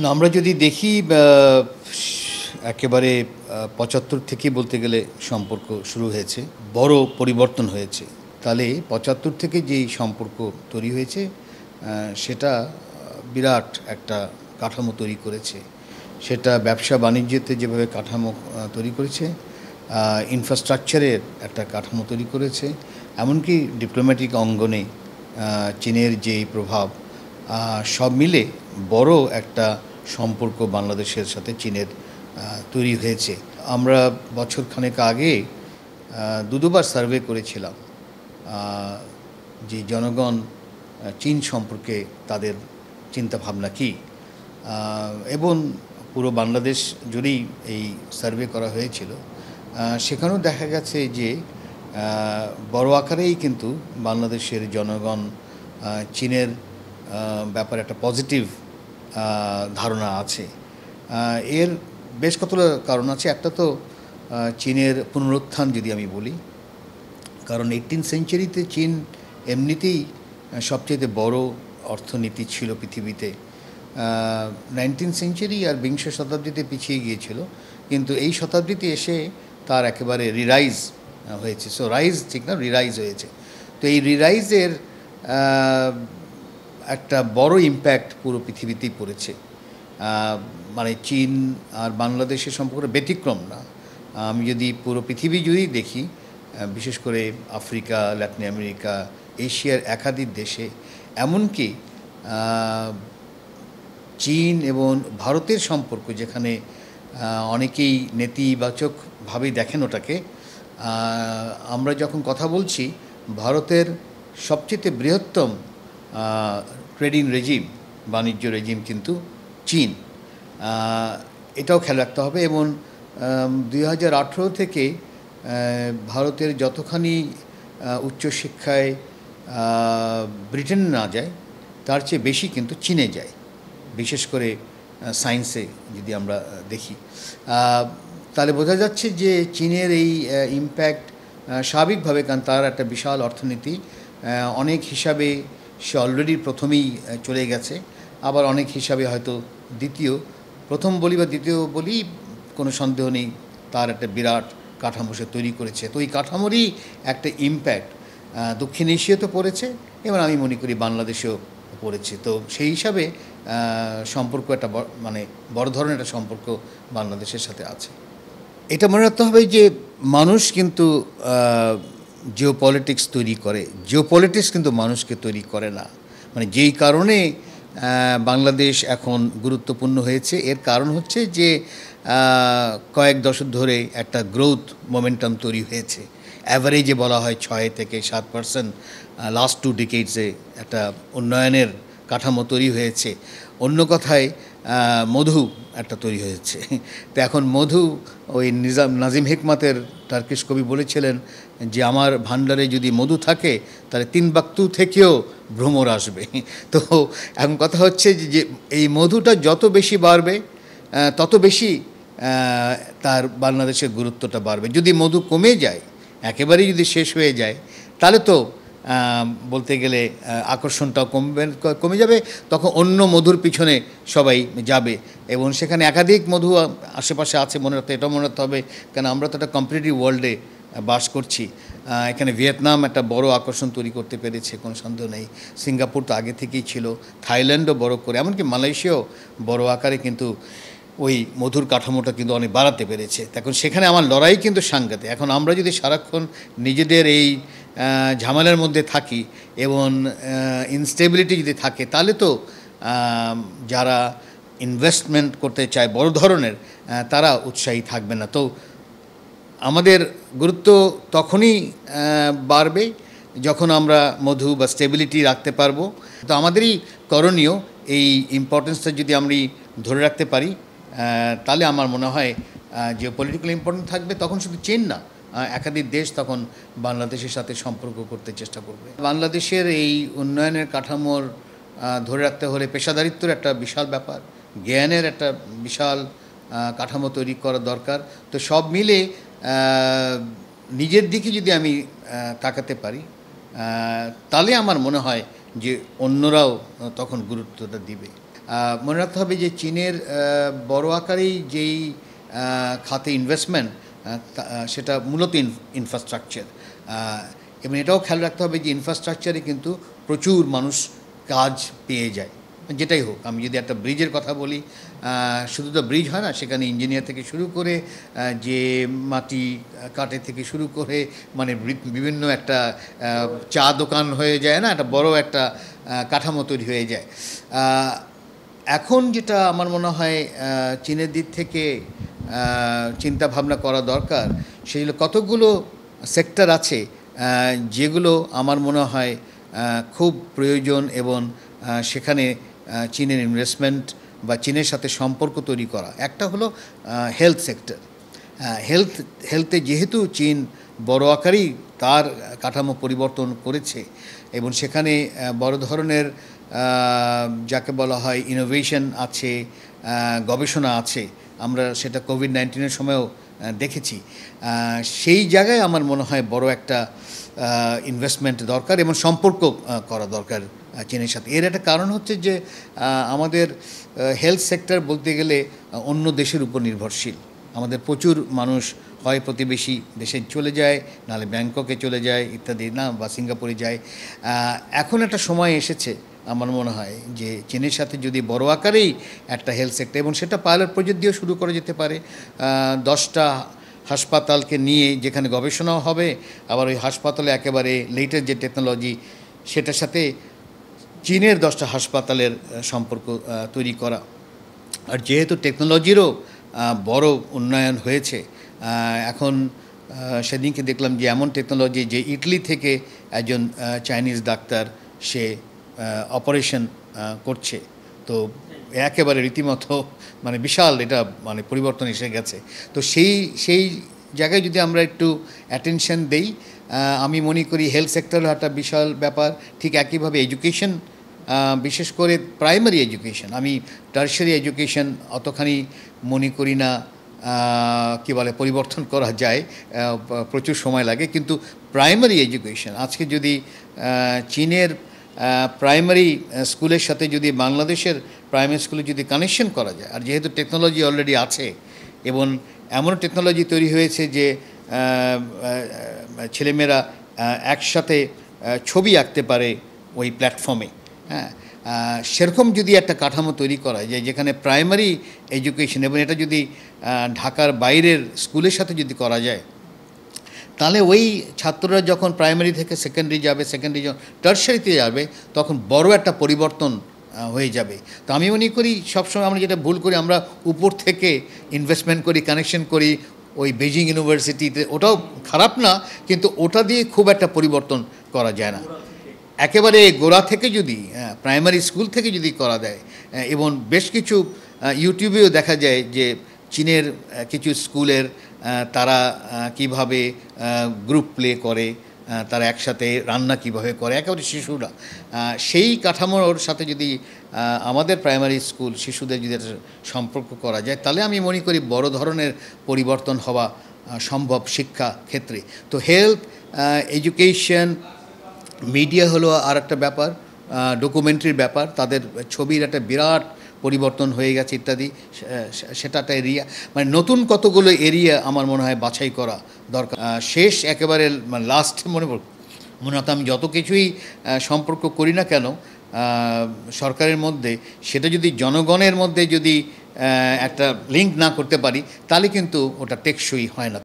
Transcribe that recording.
না, আমরা যদি দেখি একেবারে ৭৫ থেকে বলতে গেলে সম্পর্ক শুরু হয়েছে, বড় পরিবর্তন হয়েছে। তাহলে ৭৫ থেকে যেই সম্পর্ক তৈরি হয়েছে সেটা বিরাট একটা কাঠামো তৈরি করেছে। সেটা ব্যবসা বাণিজ্যতে যেভাবে কাঠামো তৈরি করেছে, ইনফ্রাস্ট্রাকচারের একটা কাঠামো তৈরি করেছে, এমনকি ডিপ্লোম্যাটিক অঙ্গনে চীনের যেই প্রভাব, সব মিলে বড় একটা সম্পর্ক বাংলাদেশের সাথে চীনের তৈরি হয়েছে। আমরা বছরখানেক আগে দুবার সার্ভে করেছিলাম যে জনগণ চীন সম্পর্কে তাদের চিন্তাভাবনা কী, এবং পুরো বাংলাদেশ জুড়েই এই সার্ভে করা হয়েছিল। সেখানেও দেখা গেছে যে বড় আকারেই কিন্তু বাংলাদেশের জনগণ চীনের ব্যাপারে একটা পজিটিভ ধারণা আছে। এর বেশ কতটা কারণ আছে। একটা তো চীনের পুনরুত্থান যদি আমি বলি, কারণ 18th সেঞ্চুরিতে চীন এমনিতেই সবচেয়ে বড় অর্থনীতি ছিল পৃথিবীতে। 19th সেঞ্চুরি আর বিংশ শতাব্দীতে পিছিয়ে গিয়েছিল, কিন্তু এই শতাব্দীতে এসে তার একেবারে রিরাইজ হয়েছে। সো রাইজ ঠিক না, রিরাইজ হয়েছে। তো এই রিরাইজের একটা বড় ইম্প্যাক্ট পুরো পৃথিবীতেই পড়েছে। মানে চীন আর বাংলাদেশের সম্পর্ক ব্যতিক্রম না। আমি যদি পুরো পৃথিবী যদি দেখি, বিশেষ করে আফ্রিকা, ল্যাটিন আমেরিকা, এশিয়ার একাধিক দেশে, এমনকি চীন এবং ভারতের সম্পর্ক, যেখানে অনেকেই নেতিবাচকভাবেই দেখেন ওটাকে, আমরা যখন কথা বলছি, ভারতের সবচেয়ে বৃহত্তম ট্রেডিং রেজিম, বাণিজ্য রেজিম কিন্তু চীন। এটাও খেয়াল রাখতে হবে। এবং 2018 থেকে ভারতের যতখানি উচ্চশিক্ষায় ব্রিটেন না যায়, তার চেয়ে বেশি কিন্তু চীনে যায়, বিশেষ করে সায়েন্সে যদি আমরা দেখি। তাহলে বোঝা যাচ্ছে যে চীনের এই ইম্প্যাক্ট স্বাভাবিকভাবে, কারণ তার একটা বিশাল অর্থনীতি, অনেক হিসাবে সে অলরেডি প্রথমেই চলে গেছে, আবার অনেক হিসাবে হয়তো প্রথম বলি বা দ্বিতীয় বলি, কোনো সন্দেহ নেই তার একটা বিরাট কাঠামো সে তৈরি করেছে। তো এই কাঠামোরই একটা ইম্প্যাক্ট দক্ষিণ এশিয়াতে পড়েছে, এবং আমি মনে করি বাংলাদেশেও পড়েছে। তো সেই হিসাবে সম্পর্ক একটা মানে বড় ধরনের একটা সম্পর্ক বাংলাদেশের সাথে আছে। এটা মনে রাখতে হবে যে মানুষ কিন্তু জিওপলিটিক্স তৈরি করে, জিওপলিটিক্স কিন্তু মানুষকে তৈরি করে না। মানে যেই কারণে বাংলাদেশ এখন গুরুত্বপূর্ণ হয়েছে, এর কারণ হচ্ছে যে কয়েক দশক ধরে একটা গ্রোথ মোমেন্টাম তৈরি হয়েছে। অ্যাভারেজে বলা হয় 6 থেকে 7%, লাস্ট 2 ডিকেডসে একটা উন্নয়নের কাঠামো তৈরি হয়েছে। অন্য কথায় মধু একটা তৈরি হয়েছে। তো এখন মধু, ওই নাজিম হিকমতের টার্কিশ কবি বলেছিলেন যে আমার ভাণ্ডারে যদি মধু থাকে, তাহলে 3 বাক্তু থেকেও ভ্রমর আসবে। তো এখন কথা হচ্ছে যে এই মধুটা যত বেশি বাড়বে, তত বেশি তার বাংলাদেশের গুরুত্বটা বাড়বে। যদি মধু কমে যায়, একেবারেই যদি শেষ হয়ে যায়, তাহলে তো বলতে গেলে আকর্ষণটাও কমে যাবে। তখন অন্য মধুর পিছনে সবাই যাবে, এবং সেখানে একাধিক মধু আশেপাশে আছে, এটাও মনে রাখতে হবে। কেন আমরা তো একটা কম্পিটিটিভ ওয়ার্ল্ডে বাস করছি। এখানে ভিয়েতনাম একটা বড় আকর্ষণ তৈরি করতে পেরেছে, কোনো সন্দেহ নেই। সিঙ্গাপুর তো আগে থেকেই ছিল, থাইল্যান্ডও বড় করে, এমনকি মালয়েশিয়াও বড় আকারে কিন্তু ওই মধুর কাঠামোটা কিন্তু অনেক বাড়াতে পেরেছে। এখন সেখানে আমার লড়াই কিন্তু সাংঘাতিক। এখন আমরা যদি সারাক্ষণ নিজেদের এই ঝামেলার মধ্যে থাকি এবং ইনস্টেবিলিটি যদি থাকে, তাহলে তো যারা ইনভেস্টমেন্ট করতে চায় বড় ধরনের, তারা উৎসাহী থাকবে না। তো আমাদের গুরুত্ব তখনই বাড়বে যখন আমরা মধু বা স্টেবিলিটি রাখতে পারবো। তো আমাদেরই করণীয় এই ইম্পর্টেন্সটা যদি আমরা ধরে রাখতে পারি, তাহলে আমার মনে হয় জিওপলিটিক্যাল ইম্পর্টেন্স থাকবে। তখন শুধু চীন না, একাধিক দেশ তখন বাংলাদেশের সাথে সম্পর্ক করতে চেষ্টা করবে। বাংলাদেশের এই উন্নয়নের কাঠামোর ধরে রাখতে হলে পেশাদারিত্বের একটা বিশাল ব্যাপার, জ্ঞানের একটা বিশাল কাঠামো তৈরি করা দরকার। তো সব মিলে নিজের দিকে যদি আমি তাকাতে পারি, তাহলে আমার মনে হয় যে অন্যরাও তখন গুরুত্বটা দিবে। মনে রাখতে হবে যে চীনের বড় আকারেই যেই খাতে ইনভেস্টমেন্ট সেটা মূলত ইনফ্রাস্ট্রাকচার, এবং এটাও খেয়াল রাখতে হবে যে ইনফ্রাস্ট্রাকচারে কিন্তু প্রচুর মানুষ কাজ পেয়ে যায়। যেটাই হোক, আমি যদি একটা ব্রিজের কথা বলি, শুধু তো ব্রিজ হয় না, সেখানে ইঞ্জিনিয়ার থেকে শুরু করে যে মাটি কাটে থেকে শুরু করে মানে বিভিন্ন একটা চা দোকান হয়ে যায় না, একটা বড় একটা কাঠামো তৈরি হয়ে যায়। এখন যেটা আমার মনে হয় চীনের দিক থেকে চিন্তা ভাবনা করা দরকার, সেগুলো কতগুলো সেক্টর আছে যেগুলো আমার মনে হয় খুব প্রয়োজন, এবং সেখানে চীনের ইনভেস্টমেন্ট বা চীনের সাথে সম্পর্ক তৈরি করা। একটা হলো হেলথ সেক্টর। হেলথে যেহেতু চীন বড় আকারেই তার কাঠামো পরিবর্তন করেছে, এবং সেখানে বড় ধরনের যাকে বলা হয় ইনোভেশন আছে, গবেষণা আছে, আমরা সেটা কোভিড-19 সময়ও দেখেছি। সেই জায়গায় আমার মনে হয় বড় একটা ইনভেস্টমেন্ট দরকার এবং সম্পর্ক করা দরকার চীনের সাথে। এর একটা কারণ হচ্ছে যে আমাদের হেলথ সেক্টর বলতে গেলে অন্য দেশের উপর নির্ভরশীল। আমাদের প্রচুর মানুষ হয় প্রতিবেশী দেশে চলে যায়, নাহলে ব্যাংককে চলে যায় ইত্যাদি, না, বা সিঙ্গাপুরে যায়। এখন একটা সময় এসেছে আমার মনে হয় যে চীনের সাথে যদি বড় আকারেই একটা হেলথ সেক্টর, এবং সেটা পাইলট প্রজেক্ট দিয়েও শুরু করা যেতে পারে। 10টা হাসপাতালকে নিয়ে যেখানে গবেষণাও হবে, আবার ওই হাসপাতালে একেবারে লেটেস্ট যে টেকনোলজি সেটার সাথে চীনের 10টা হাসপাতালের সম্পর্ক তৈরি করা। আর যেহেতু টেকনোলজিরও বড় উন্নয়ন হয়েছে, এখন সেদিনকে দেখলাম যে এমন টেকনোলজি যে ইটালি থেকে একজন চাইনিজ ডাক্তার সে অপারেশন করছে, তো একেবারে রীতিমতো মানে বিশাল এটা মানে পরিবর্তন এসে গেছে। তো সেই জায়গায় যদি আমরা একটু অ্যাটেনশন দেই, আমি মনে করি হেলথ সেক্টরের একটা বিশাল ব্যাপার। ঠিক একইভাবে এডুকেশন, বিশেষ করে প্রাইমারি এডুকেশন, আমি টারশারি এডুকেশন অতখানি মনে করি না কী বলে পরিবর্তন করা যায়, প্রচুর সময় লাগে। কিন্তু প্রাইমারি এডুকেশন আজকে যদি চীনের প্রাইমারি স্কুলের সাথে যদি বাংলাদেশের প্রাইমারি স্কুলে যদি কানেকশন করা যায়, আর যেহেতু টেকনোলজি অলরেডি আছে এবং এমন টেকনোলজি তৈরি হয়েছে যে ছেলেমেয়েরা একসাথে ছবি আঁকতে পারে ওই প্ল্যাটফর্মে, হ্যাঁ, সেরকম যদি একটা কাঠামো তৈরি করা যায় যেখানে প্রাইমারি এডুকেশন, এবং এটা যদি ঢাকার বাইরের স্কুলের সাথে যদি করা যায়, তাহলে ওই ছাত্ররা যখন প্রাইমারি থেকে সেকেন্ডারি যাবে, সেকেন্ডারি যখন টারশারিতে যাবে, তখন বড় একটা পরিবর্তন হয়ে যাবে। তো আমি মনে করি সবসময় আমরা যেটা ভুল করি, আমরা উপর থেকে ইনভেস্টমেন্ট করি, কানেকশন করি ওই বেজিং ইউনিভার্সিটিতে, ওটাও খারাপ না, কিন্তু ওটা দিয়ে খুব একটা পরিবর্তন করা যায় না। একেবারে গোড়া থেকে যদি প্রাইমারি স্কুল থেকে যদি করা দেয়, এবং বেশ কিছু ইউটিউবেও দেখা যায় যে চীনের কিছু স্কুলের তারা কিভাবে গ্রুপ প্লে করে, তারা একসাথে রান্না কিভাবে করে, একেবারে শিশুরা, সেই কাঠামোর সাথে যদি আমাদের প্রাইমারি স্কুল শিশুদের যদি একটা সম্পর্ক করা যায়, তাহলে আমি মনে করি বড় ধরনের পরিবর্তন হওয়া সম্ভব শিক্ষা ক্ষেত্রে। তো হেলথ, এডুকেশন, মিডিয়া হলো আর একটা ব্যাপার, ডকুমেন্টারির ব্যাপার, তাদের ছবির একটা বিরাট পরিবর্তন হয়ে গেছে ইত্যাদি, সেটা একটা এরিয়া, মানে নতুন কতগুলো এরিয়া আমার মনে হয় বাছাই করা দরকার। শেষ একেবারে লাস্ট মনে হতো আমি যত কিছুই সম্পর্ক করি না কেন সরকারের মধ্যে, সেটা যদি জনগণের মধ্যে যদি একটা লিঙ্ক না করতে পারি, তাহলে কিন্তু ওটা টেকসই হয় না।